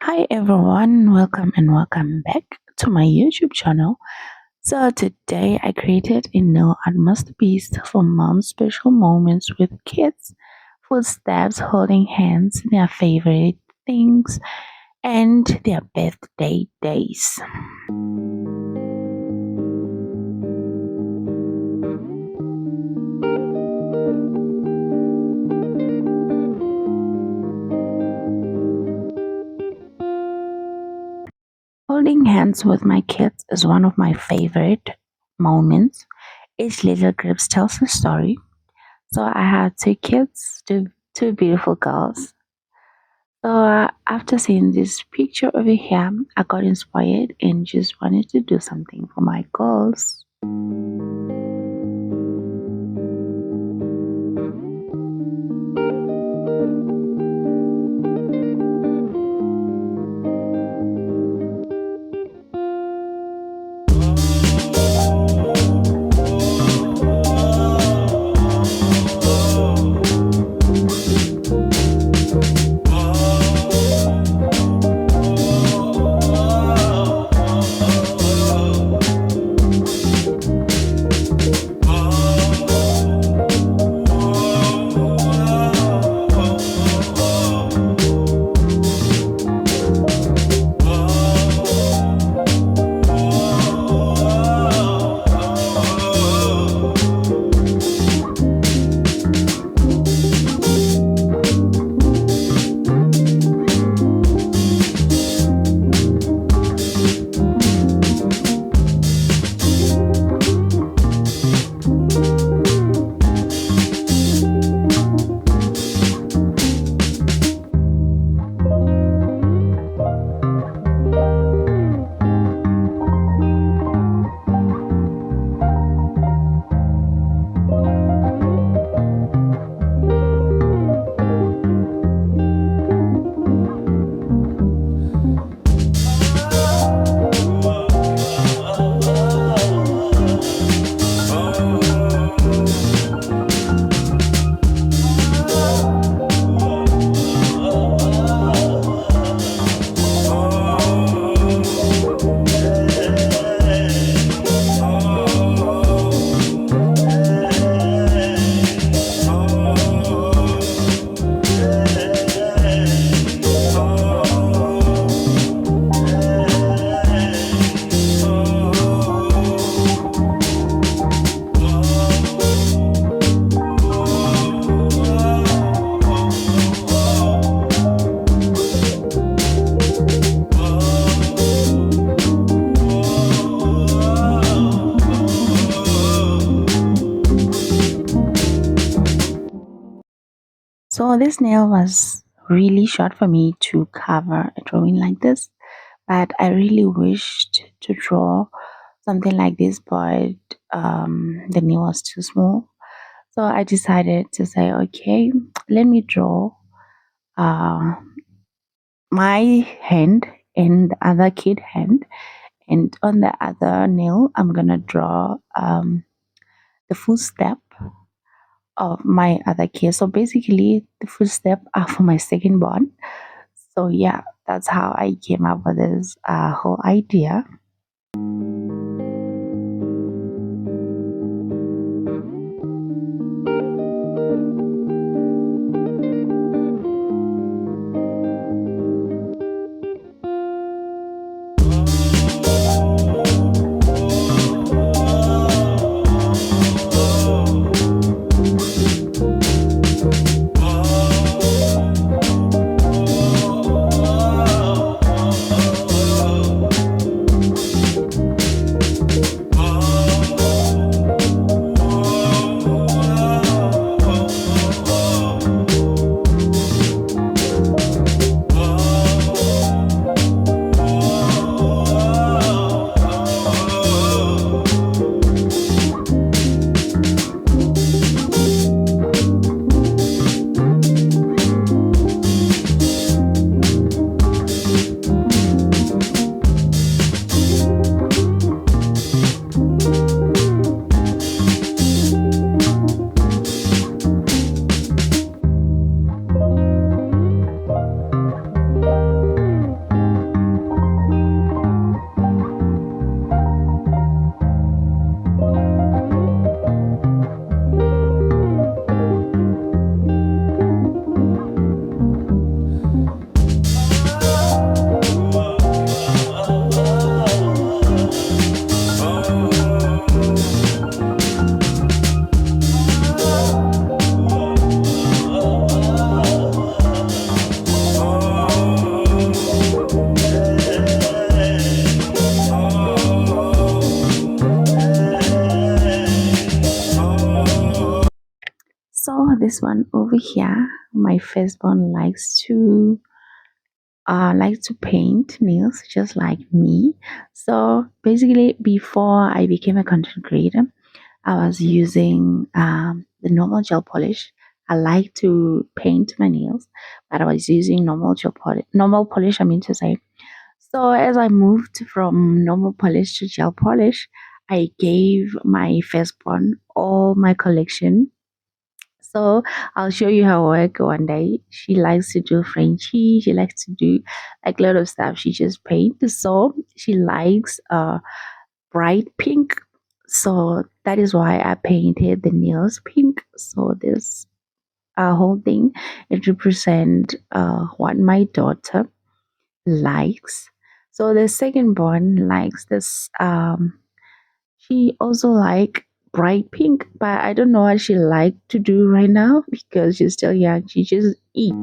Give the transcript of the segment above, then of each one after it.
Hi everyone, welcome back to my YouTube channel. So today I created a nail art masterpiece for mom's special moments with kids, footsteps holding hands, their favorite things, and their birthday days. Holding hands with my kids is one of my favorite moments. Each little grip tells a story. So I had two kids, two beautiful girls. So after seeing this picture over here, I got inspired and just wanted to do something for my girls. So this nail was really short for me to cover a drawing like this, but I really wished to draw something like this, but the nail was too small. So I decided to say, okay, let me draw uh, my hand and the other kid hand, and on the other nail, I'm gonna draw the footstep of my other kid. So basically, the footstep are for my second born. So yeah, that's how I came up with this whole idea. So this one over here, my firstborn likes to paint nails just like me. So basically, before I became a content creator, I was using the normal gel polish. I like to paint my nails, but I was using normal gel polish. Normal polish, I mean to say. So as I moved from normal polish to gel polish, I gave my firstborn all my collection. So I'll show you her work one day. She likes to do Frenchy. She likes to do like a lot of stuff. She just paints. So she likes bright pink. So that is why I painted the nails pink. So this whole thing, it represents what my daughter likes. So the second born likes this she also like bright pink, but I don't know what she like to do right now because she's still young. She just eat.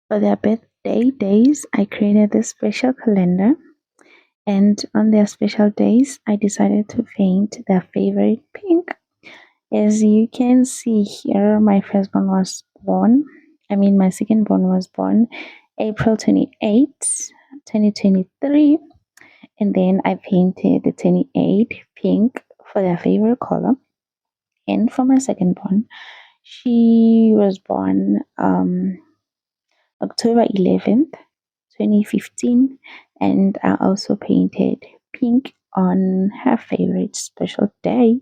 For their birthday days, I created this special calendar, and on their special days, I decided to paint their favorite pink. As you can see here, my firstborn was born, I mean, my secondborn was born April 28th, 2023, and then I painted the 28 pink for their favorite color. And for my secondborn, she was born October 11th, 2015, and I also painted pink on her favorite special day.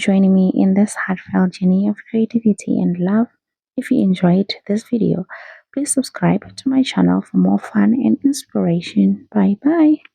joining me in this heartfelt journey of creativity and love. If you enjoyed this video, please subscribe to my channel for more fun and inspiration. Bye bye.